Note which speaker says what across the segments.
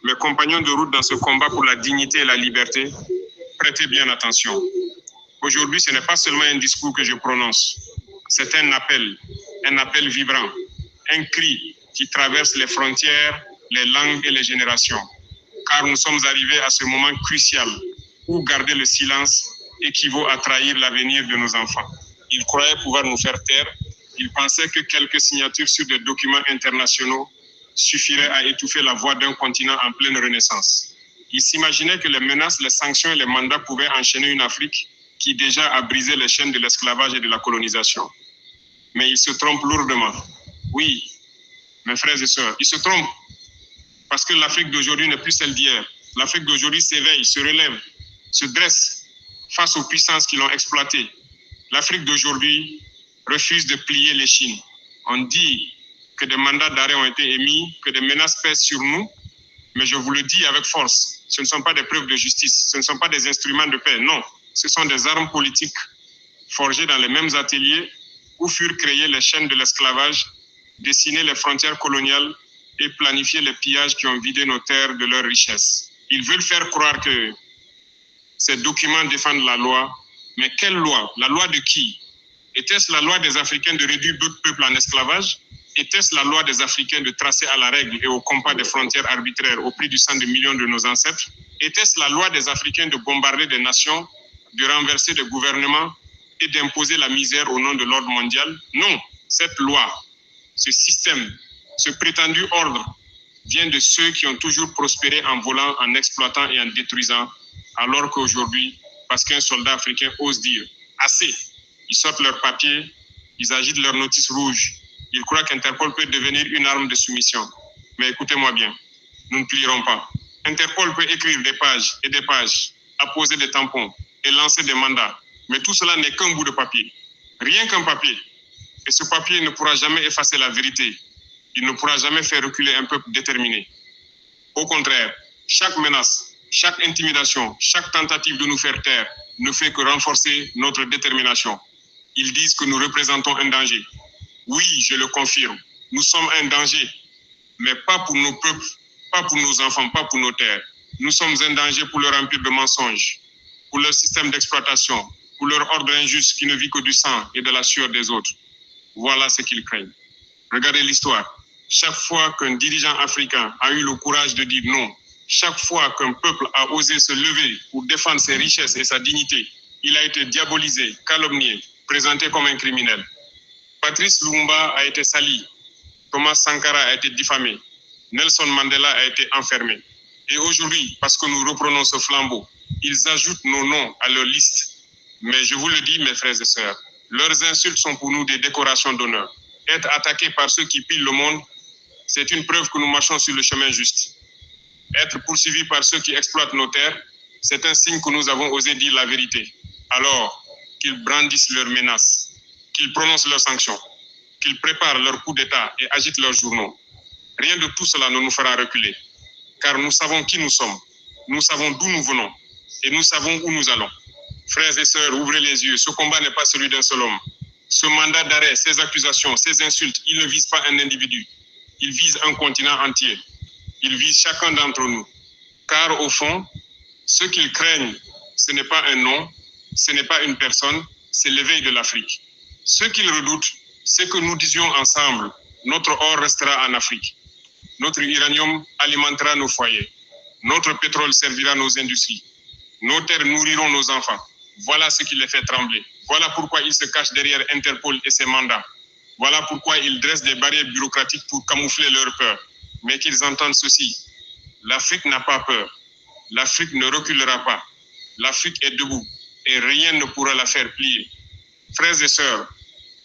Speaker 1: mes compagnons de route dans ce combat pour la dignité et la liberté, prêtez bien attention. Aujourd'hui, ce n'est pas seulement un discours que je prononce, c'est un appel vibrant, un cri qui traverse les frontières, les langues et les générations. Car nous sommes arrivés à ce moment crucial où garder le silence équivaut à trahir l'avenir de nos enfants. Ils croyaient pouvoir nous faire taire, ils pensaient que quelques signatures sur des documents internationaux suffiraient à étouffer la voix d'un continent en pleine renaissance. Ils s'imaginaient que les menaces, les sanctions et les mandats pouvaient enchaîner une Afrique qui déjà a brisé les chaînes de l'esclavage et de la colonisation. Mais ils se trompent lourdement. Oui, mes frères et sœurs, ils se trompent. Parce que l'Afrique d'aujourd'hui n'est plus celle d'hier. L'Afrique d'aujourd'hui s'éveille, se relève, se dresse face aux puissances qui l'ont exploitée. L'Afrique d'aujourd'hui refuse de plier l'échine. On dit que des mandats d'arrêt ont été émis, que des menaces pèsent sur nous, mais je vous le dis avec force, ce ne sont pas des preuves de justice, ce ne sont pas des instruments de paix, non. Ce sont des armes politiques forgées dans les mêmes ateliers où furent créées les chaînes de l'esclavage, dessinées les frontières coloniales et planifier les pillages qui ont vidé nos terres de leurs richesses. Ils veulent faire croire que ces documents défendent la loi, mais quelle loi? La loi de qui? Était-ce la loi des Africains de réduire d'autres peuples en esclavage? Était-ce la loi des Africains de tracer à la règle et au compas des frontières arbitraires au prix du sang de millions de nos ancêtres? Était-ce la loi des Africains de bombarder des nations, de renverser des gouvernements et d'imposer la misère au nom de l'ordre mondial? Non, cette loi, ce système, ce prétendu ordre vient de ceux qui ont toujours prospéré en volant, en exploitant et en détruisant, alors qu'aujourd'hui, parce qu'un soldat africain ose dire « assez », ils sortent leurs papiers, ils agitent leurs notices rouges, ils croient qu'Interpol peut devenir une arme de soumission. Mais écoutez-moi bien, nous ne plierons pas. Interpol peut écrire des pages et des pages, apposer des tampons et lancer des mandats, mais tout cela n'est qu'un bout de papier, rien qu'un papier. Et ce papier ne pourra jamais effacer la vérité. Il ne pourra jamais faire reculer un peuple déterminé. Au contraire, chaque menace, chaque intimidation, chaque tentative de nous faire taire ne fait que renforcer notre détermination. Ils disent que nous représentons un danger. Oui, je le confirme. Nous sommes un danger, mais pas pour nos peuples, pas pour nos enfants, pas pour nos terres. Nous sommes un danger pour leur empire de mensonges, pour leur système d'exploitation, pour leur ordre injuste qui ne vit que du sang et de la sueur des autres. Voilà ce qu'ils craignent. Regardez l'histoire. Chaque fois qu'un dirigeant africain a eu le courage de dire non, chaque fois qu'un peuple a osé se lever pour défendre ses richesses et sa dignité, il a été diabolisé, calomnié, présenté comme un criminel. Patrice Lumumba a été sali, Thomas Sankara a été diffamé, Nelson Mandela a été enfermé. Et aujourd'hui, parce que nous reprenons ce flambeau, ils ajoutent nos noms à leur liste. Mais je vous le dis, mes frères et sœurs, leurs insultes sont pour nous des décorations d'honneur. Être attaqué par ceux qui pillent le monde, c'est une preuve que nous marchons sur le chemin juste. Être poursuivi par ceux qui exploitent nos terres, c'est un signe que nous avons osé dire la vérité. Alors, qu'ils brandissent leurs menaces, qu'ils prononcent leurs sanctions, qu'ils préparent leurs coups d'État et agitent leurs journaux. Rien de tout cela ne nous fera reculer, car nous savons qui nous sommes, nous savons d'où nous venons et nous savons où nous allons. Frères et sœurs, ouvrez les yeux, ce combat n'est pas celui d'un seul homme. Ce mandat d'arrêt, ces accusations, ces insultes, ils ne visent pas un individu, ils visent un continent entier. Ils visent chacun d'entre nous. Car au fond, ce qu'ils craignent, ce n'est pas un nom, ce n'est pas une personne, c'est l'éveil de l'Afrique. Ce qu'ils redoutent, c'est que nous disions ensemble, notre or restera en Afrique. Notre uranium alimentera nos foyers. Notre pétrole servira nos industries. Nos terres nourriront nos enfants. Voilà ce qui les fait trembler. Voilà pourquoi ils se cachent derrière Interpol et ses mandats. Voilà pourquoi ils dressent des barrières bureaucratiques pour camoufler leur peur. Mais qu'ils entendent ceci, l'Afrique n'a pas peur, l'Afrique ne reculera pas, l'Afrique est debout et rien ne pourra la faire plier. Frères et sœurs,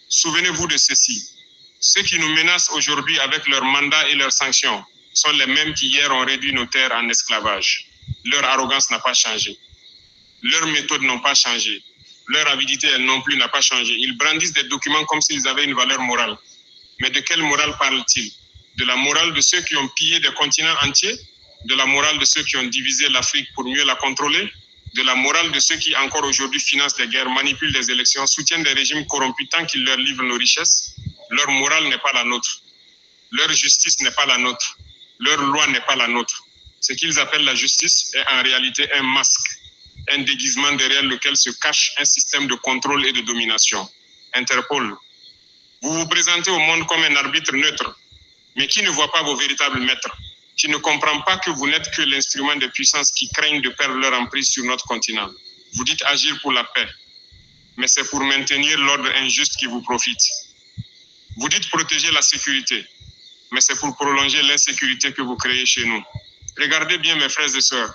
Speaker 1: souvenez-vous de ceci, ceux qui nous menacent aujourd'hui avec leurs mandats et leurs sanctions sont les mêmes qui hier ont réduit nos terres en esclavage. Leur arrogance n'a pas changé, leurs méthodes n'ont pas changé, leur avidité elle non plus n'a pas changé. Ils brandissent des documents comme s'ils avaient une valeur morale. Mais de quelle morale parlent-ils? De la morale de ceux qui ont pillé des continents entiers, de la morale de ceux qui ont divisé l'Afrique pour mieux la contrôler, de la morale de ceux qui encore aujourd'hui financent des guerres, manipulent des élections, soutiennent des régimes corrompus tant qu'ils leur livrent nos richesses. Leur morale n'est pas la nôtre. Leur justice n'est pas la nôtre. Leur loi n'est pas la nôtre. Ce qu'ils appellent la justice est en réalité un masque, un déguisement derrière lequel se cache un système de contrôle et de domination. Interpol, vous vous présentez au monde comme un arbitre neutre, mais qui ne voit pas vos véritables maîtres, qui ne comprend pas que vous n'êtes que l'instrument des puissances qui craignent de perdre leur emprise sur notre continent. Vous dites agir pour la paix, mais c'est pour maintenir l'ordre injuste qui vous profite. Vous dites protéger la sécurité, mais c'est pour prolonger l'insécurité que vous créez chez nous. Regardez bien mes frères et sœurs,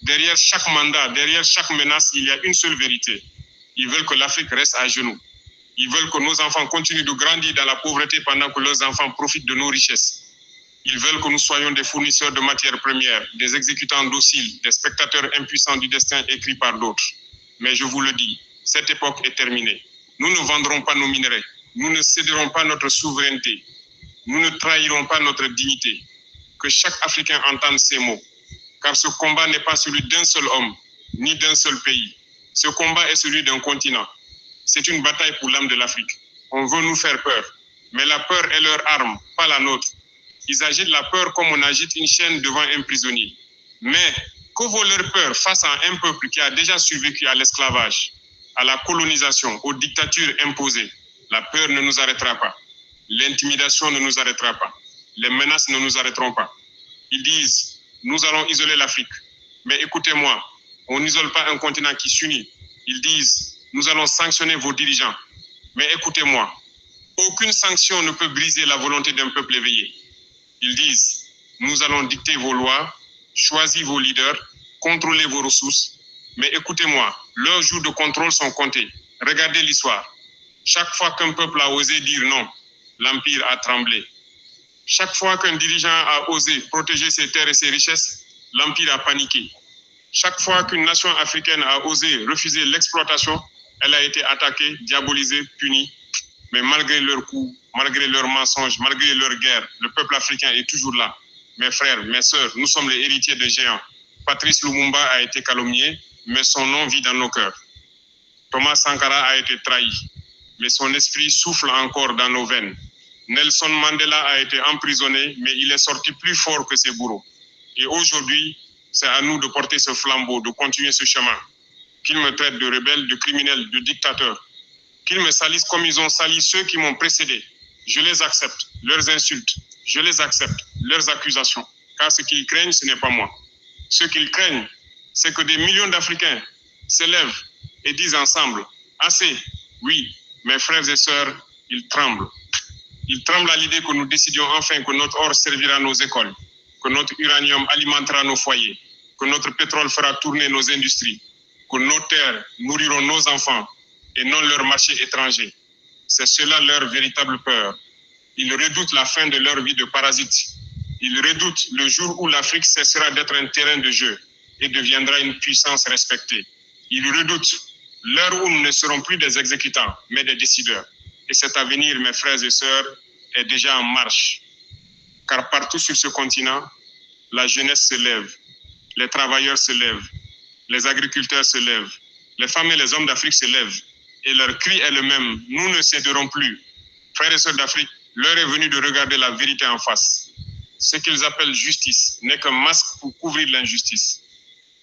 Speaker 1: derrière chaque mandat, derrière chaque menace, il y a une seule vérité. Ils veulent que l'Afrique reste à genoux. Ils veulent que nos enfants continuent de grandir dans la pauvreté pendant que leurs enfants profitent de nos richesses. Ils veulent que nous soyons des fournisseurs de matières premières, des exécutants dociles, des spectateurs impuissants du destin écrit par d'autres. Mais je vous le dis, cette époque est terminée. Nous ne vendrons pas nos minerais. Nous ne céderons pas notre souveraineté. Nous ne trahirons pas notre dignité. Que chaque Africain entende ces mots. Car ce combat n'est pas celui d'un seul homme, ni d'un seul pays. Ce combat est celui d'un continent. C'est une bataille pour l'âme de l'Afrique. On veut nous faire peur. Mais la peur est leur arme, pas la nôtre. Ils agitent la peur comme on agite une chaîne devant un prisonnier. Mais que vaut leur peur face à un peuple qui a déjà survécu à l'esclavage, à la colonisation, aux dictatures imposées? La peur ne nous arrêtera pas. L'intimidation ne nous arrêtera pas. Les menaces ne nous arrêteront pas. Ils disent, nous allons isoler l'Afrique. Mais écoutez-moi, on n'isole pas un continent qui s'unit. Ils disent, nous allons sanctionner vos dirigeants. Mais écoutez-moi, aucune sanction ne peut briser la volonté d'un peuple éveillé. Ils disent, nous allons dicter vos lois, choisir vos leaders, contrôler vos ressources. Mais écoutez-moi, leurs jours de contrôle sont comptés. Regardez l'histoire. Chaque fois qu'un peuple a osé dire non, l'Empire a tremblé. Chaque fois qu'un dirigeant a osé protéger ses terres et ses richesses, l'Empire a paniqué. Chaque fois qu'une nation africaine a osé refuser l'exploitation, elle a été attaquée, diabolisée, punie. Mais malgré leurs coups, malgré leurs mensonges, malgré leur guerre, le peuple africain est toujours là. Mes frères, mes sœurs, nous sommes les héritiers des géants. Patrice Lumumba a été calomnié, mais son nom vit dans nos cœurs. Thomas Sankara a été trahi, mais son esprit souffle encore dans nos veines. Nelson Mandela a été emprisonné, mais il est sorti plus fort que ses bourreaux. Et aujourd'hui, c'est à nous de porter ce flambeau, de continuer ce chemin. Qu'ils me traitent de rebelle, de criminel, de dictateur. Qu'ils me salissent comme ils ont sali ceux qui m'ont précédé. Je les accepte, leurs insultes. Je les accepte, leurs accusations. Car ce qu'ils craignent, ce n'est pas moi. Ce qu'ils craignent, c'est que des millions d'Africains s'élèvent et disent ensemble, assez, oui, mes frères et sœurs, ils tremblent. Ils tremblent à l'idée que nous décidions enfin que notre or servira nos écoles, que notre uranium alimentera nos foyers, que notre pétrole fera tourner nos industries, que nos terres nourriront nos enfants et non leur marché étranger. C'est cela leur véritable peur. Ils redoutent la fin de leur vie de parasites. Ils redoutent le jour où l'Afrique cessera d'être un terrain de jeu et deviendra une puissance respectée. Ils redoutent l'heure où nous ne serons plus des exécutants, mais des décideurs. Et cet avenir, mes frères et sœurs, est déjà en marche. Car partout sur ce continent, la jeunesse se lève, les travailleurs se lèvent, les agriculteurs se lèvent, les femmes et les hommes d'Afrique se lèvent. Et leur cri est le même, nous ne céderons plus. Frères et sœurs d'Afrique, l'heure est venue de regarder la vérité en face. Ce qu'ils appellent justice n'est qu'un masque pour couvrir l'injustice.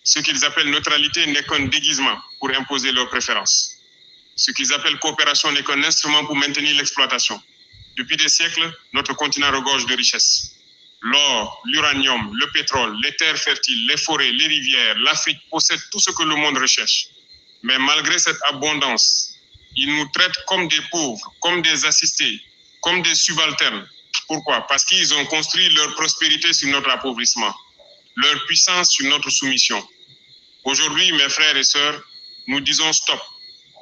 Speaker 1: Ce qu'ils appellent neutralité n'est qu'un déguisement pour imposer leurs préférences. Ce qu'ils appellent coopération n'est qu'un instrument pour maintenir l'exploitation. Depuis des siècles, notre continent regorge de richesses. L'or, l'uranium, le pétrole, les terres fertiles, les forêts, les rivières, l'Afrique possède tout ce que le monde recherche. Mais malgré cette abondance, ils nous traitent comme des pauvres, comme des assistés, comme des subalternes. Pourquoi? Parce qu'ils ont construit leur prospérité sur notre appauvrissement, leur puissance sur notre soumission. Aujourd'hui, mes frères et sœurs, nous disons stop.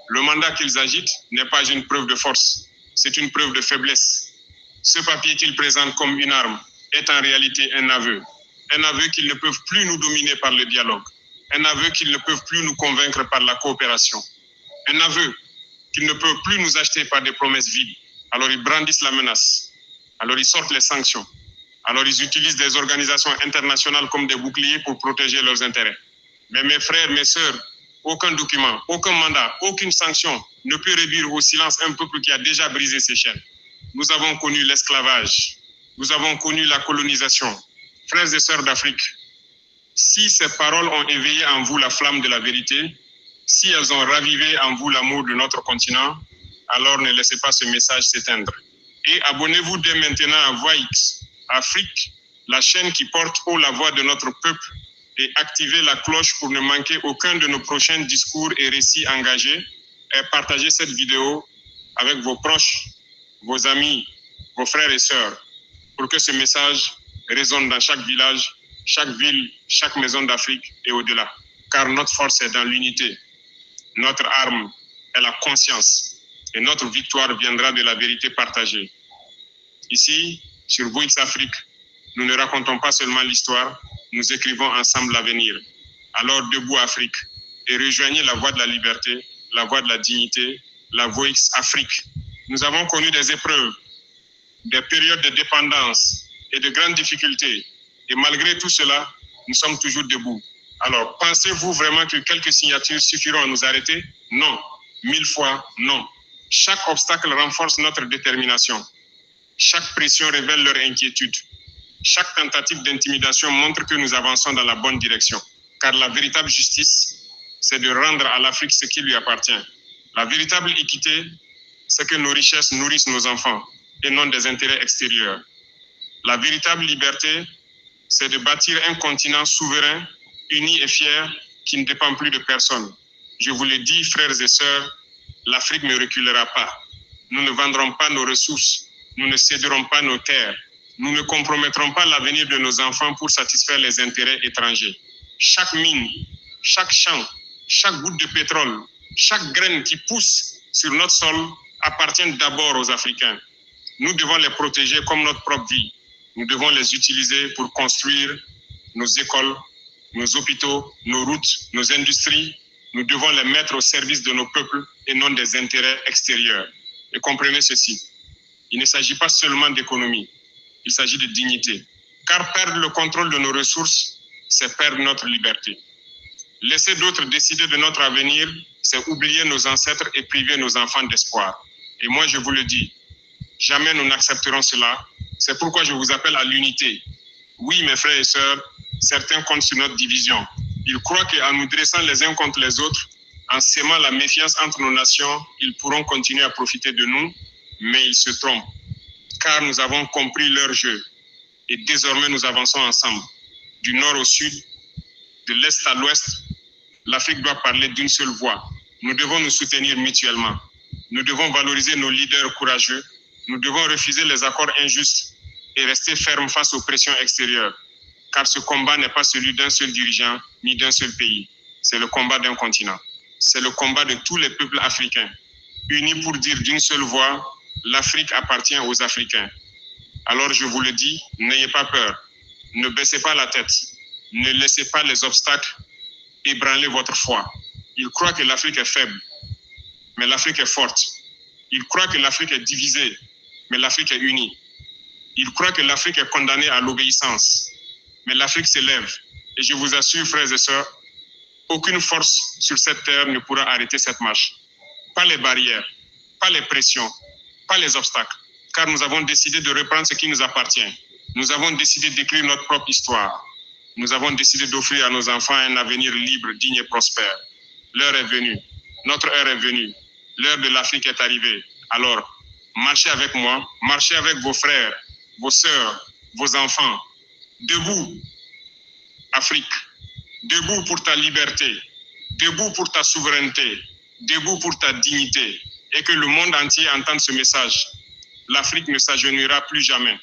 Speaker 1: Le mandat qu'ils agitent n'est pas une preuve de force, c'est une preuve de faiblesse. Ce papier qu'ils présentent comme une arme est en réalité un aveu qu'ils ne peuvent plus nous dominer par le dialogue, un aveu qu'ils ne peuvent plus nous convaincre par la coopération, un aveu qu'ils ne peuvent plus nous acheter par des promesses vides. Alors ils brandissent la menace, alors ils sortent les sanctions, alors ils utilisent des organisations internationales comme des boucliers pour protéger leurs intérêts. Mais mes frères, mes sœurs, aucun document, aucun mandat, aucune sanction ne peut réduire au silence un peuple qui a déjà brisé ses chaînes. Nous avons connu l'esclavage, nous avons connu la colonisation. Frères et sœurs d'Afrique, Si ces paroles ont éveillé en vous la flamme de la vérité, si elles ont ravivé en vous l'amour de notre continent, alors ne laissez pas ce message s'éteindre. Et abonnez-vous dès maintenant à Voix X Afrique, la chaîne qui porte haut la voix de notre peuple, et activez la cloche pour ne manquer aucun de nos prochains discours et récits engagés, et partagez cette vidéo avec vos proches, vos amis, vos frères et sœurs, pour que ce message résonne dans chaque village, chaque ville, chaque maison d'Afrique et au-delà. Car notre force est dans l'unité. Notre arme est la conscience. Et notre victoire viendra de la vérité partagée. Ici, sur Voix Afrique, nous ne racontons pas seulement l'histoire, nous écrivons ensemble l'avenir. Alors debout Afrique, et rejoignez la voie de la liberté, la voie de la dignité, la Voix Afrique. Nous avons connu des épreuves, des périodes de dépendance et de grandes difficultés. Et malgré tout cela, nous sommes toujours debout. Alors, pensez-vous vraiment que quelques signatures suffiront à nous arrêter? Non. 1000 fois non. Chaque obstacle renforce notre détermination. Chaque pression révèle leur inquiétude. Chaque tentative d'intimidation montre que nous avançons dans la bonne direction. Car la véritable justice, c'est de rendre à l'Afrique ce qui lui appartient. La véritable équité, c'est que nos richesses nourrissent nos enfants et non des intérêts extérieurs. La véritable liberté, c'est de bâtir un continent souverain, uni et fier, qui ne dépend plus de personne. Je vous le dis, frères et sœurs, l'Afrique ne reculera pas. Nous ne vendrons pas nos ressources. Nous ne céderons pas nos terres. Nous ne compromettrons pas l'avenir de nos enfants pour satisfaire les intérêts étrangers. Chaque mine, chaque champ, chaque goutte de pétrole, chaque graine qui pousse sur notre sol appartient d'abord aux Africains. Nous devons les protéger comme notre propre vie. Nous devons les utiliser pour construire nos écoles, nos hôpitaux, nos routes, nos industries. Nous devons les mettre au service de nos peuples et non des intérêts extérieurs. Et comprenez ceci, il ne s'agit pas seulement d'économie, il s'agit de dignité. Car perdre le contrôle de nos ressources, c'est perdre notre liberté. Laisser d'autres décider de notre avenir, c'est oublier nos ancêtres et priver nos enfants d'espoir. Et moi, je vous le dis, jamais nous n'accepterons cela. C'est pourquoi je vous appelle à l'unité. Oui, mes frères et sœurs, certains comptent sur notre division. Ils croient qu'en nous dressant les uns contre les autres, en sémant la méfiance entre nos nations, ils pourront continuer à profiter de nous, mais ils se trompent. Car nous avons compris leur jeu. Et désormais, nous avançons ensemble. Du nord au sud, de l'est à l'ouest, l'Afrique doit parler d'une seule voix. Nous devons nous soutenir mutuellement. Nous devons valoriser nos leaders courageux. Nous devons refuser les accords injustes et rester fermes face aux pressions extérieures. Car ce combat n'est pas celui d'un seul dirigeant ni d'un seul pays. C'est le combat d'un continent. C'est le combat de tous les peuples africains. Unis pour dire d'une seule voix, l'Afrique appartient aux Africains. Alors je vous le dis, n'ayez pas peur. Ne baissez pas la tête. Ne laissez pas les obstacles ébranler votre foi. Ils croient que l'Afrique est faible, mais l'Afrique est forte. Ils croient que l'Afrique est divisée, mais l'Afrique est unie. Ils croient que l'Afrique est condamnée à l'obéissance, mais l'Afrique s'élève. Et je vous assure, frères et sœurs, aucune force sur cette terre ne pourra arrêter cette marche. Pas les barrières, pas les pressions, pas les obstacles, car nous avons décidé de reprendre ce qui nous appartient. Nous avons décidé d'écrire notre propre histoire. Nous avons décidé d'offrir à nos enfants un avenir libre, digne et prospère. L'heure est venue. Notre heure est venue. L'heure de l'Afrique est arrivée. Alors, marchez avec moi, marchez avec vos frères, vos sœurs, vos enfants. Debout, Afrique. Debout pour ta liberté. Debout pour ta souveraineté. Debout pour ta dignité. Et que le monde entier entende ce message. L'Afrique ne s'agenouillera plus jamais.